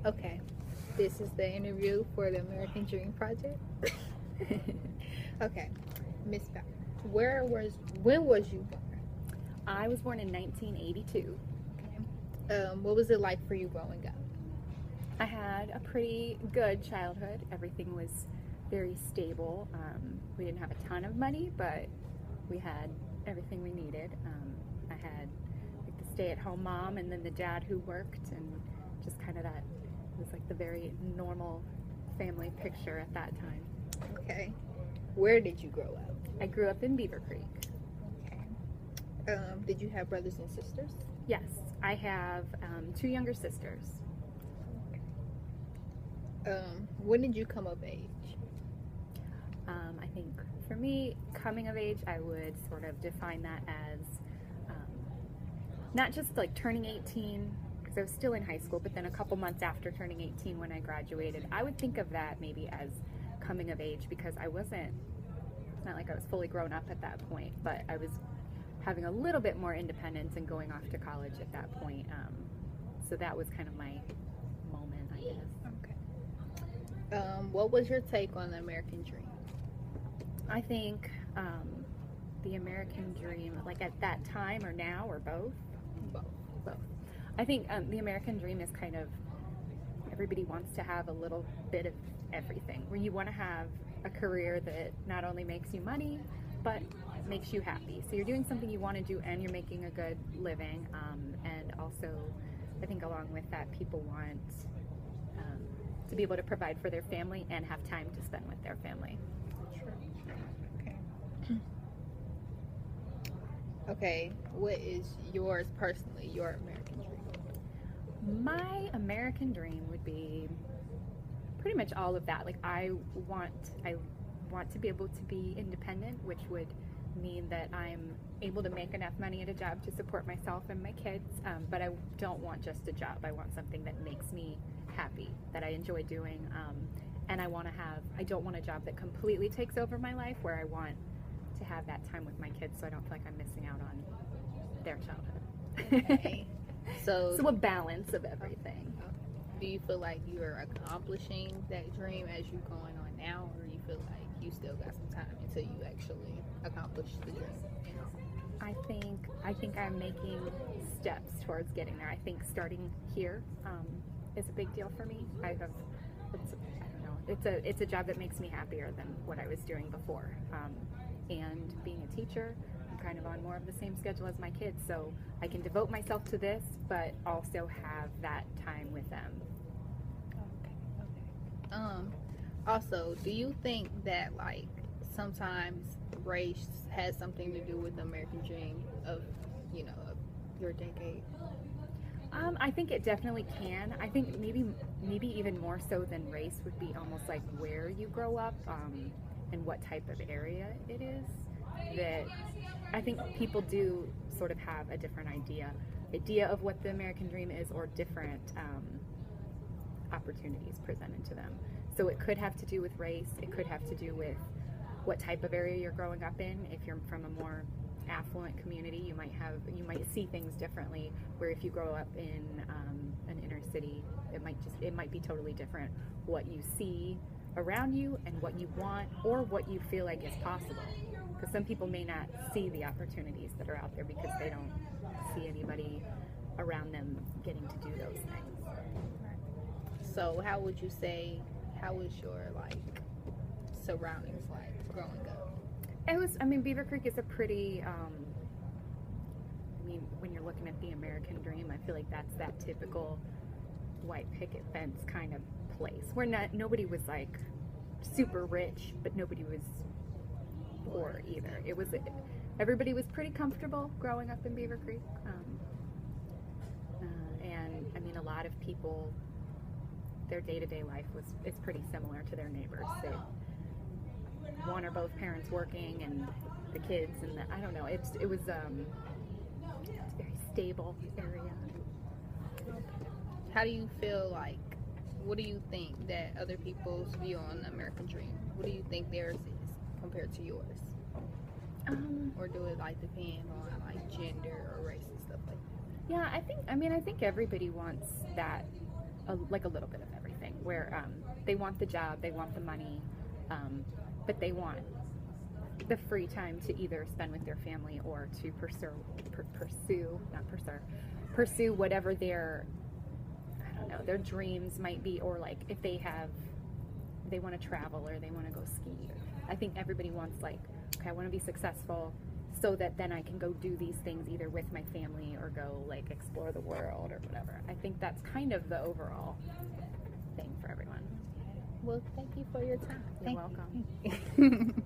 Okay, this is the interview for the American Dream Project. Okay, Miss Bauer, when was you born? I was born in 1982. Okay. What was it like for you growing up? I had a pretty good childhood. Everything was very stable. We didn't have a ton of money, but we had everything we needed. I had like the stay-at-home mom and then the dad who worked, and just kind of that it was like the very normal family picture at that time. Okay. Where did you grow up? I grew up in Beaver Creek. Okay. Did you have brothers and sisters? Yes, I have two younger sisters. When did you come of age? I think for me, coming of age, I would sort of define that as not just like turning 18, because I was still in high school, but then a couple months after turning 18 when I graduated. I would think of that maybe as coming of age, because it's not like I was fully grown up at that point, but I was having a little bit more independence and going off to college at that point. So that was kind of my moment, I guess. Okay. What was your take on the American Dream? I think the American dream, like at that time or now or both? Both. Both. I think the American dream is kind of, everybody wants to have a little bit of everything, where you want to have a career that not only makes you money, but makes you happy. So you're doing something you want to do and you're making a good living. And also, I think along with that, people want to be able to provide for their family and have time to spend with their family. Sure. Okay. Okay. What is yours personally? Your American dream? My American dream would be pretty much all of that. Like I want to be able to be independent, which would mean that I'm able to make enough money at a job to support myself and my kids. But I don't want just a job. I want something that makes me happy, that I enjoy doing. And I don't want a job that completely takes over my life, where I want to have that time with my kids so I don't feel like I'm missing out on their childhood. Okay. So a balance of everything. do you feel like you're accomplishing that dream as you're going on now, or you feel like you still got some time until you actually accomplish the dream? I think I'm making steps towards getting there. I think starting here is a big deal for me. I don't know. It's a job that makes me happier than what I was doing before. And being a teacher, I'm kind of on more of the same schedule as my kids, so I can devote myself to this, but also have that time with them. Okay. Also, do you think that like sometimes race has something to do with the American dream of of your decade? I think it definitely can. I think maybe even more so than race would be almost like where you grow up, and what type of area it is. That I think people do sort of have a different idea of what the American dream is, or different opportunities presented to them. So it could have to do with race. It could have to do with what type of area you're growing up in. If you're from a more affluent community, you might see things differently, where if you grow up in an inner city, it might be totally different what you see around you and what you want, or what you feel like is possible, because some people may not see the opportunities that are out there because they don't see anybody around them getting to do those things. So how would you say, how was your like surroundings like growing up? Beaver Creek is a pretty, when you're looking at the American dream, I feel like that's that typical white picket fence kind of place, where nobody was like super rich, but nobody was poor either. Everybody was pretty comfortable growing up in Beaver Creek. And a lot of people, their day-to-day life is pretty similar to their neighbors. One or both parents working, and the kids, and I don't know. It's a very stable area. How do you feel like? What do you think that other people's view on the American dream? What do you think theirs is compared to yours? Or do it like depend on like gender or race and stuff like that? Yeah, I think everybody wants that like a little bit of everything, where they want the job, they want the money, but they want the free time to either spend with their family or to pursue whatever their, I don't know, their dreams might be, or like if they want to travel or they want to go ski. I think everybody wants, like, okay, I want to be successful so that then I can go do these things either with my family or go like explore the world or whatever. I think that's kind of the overall thing for everyone. Well, thank you for your time. You're welcome.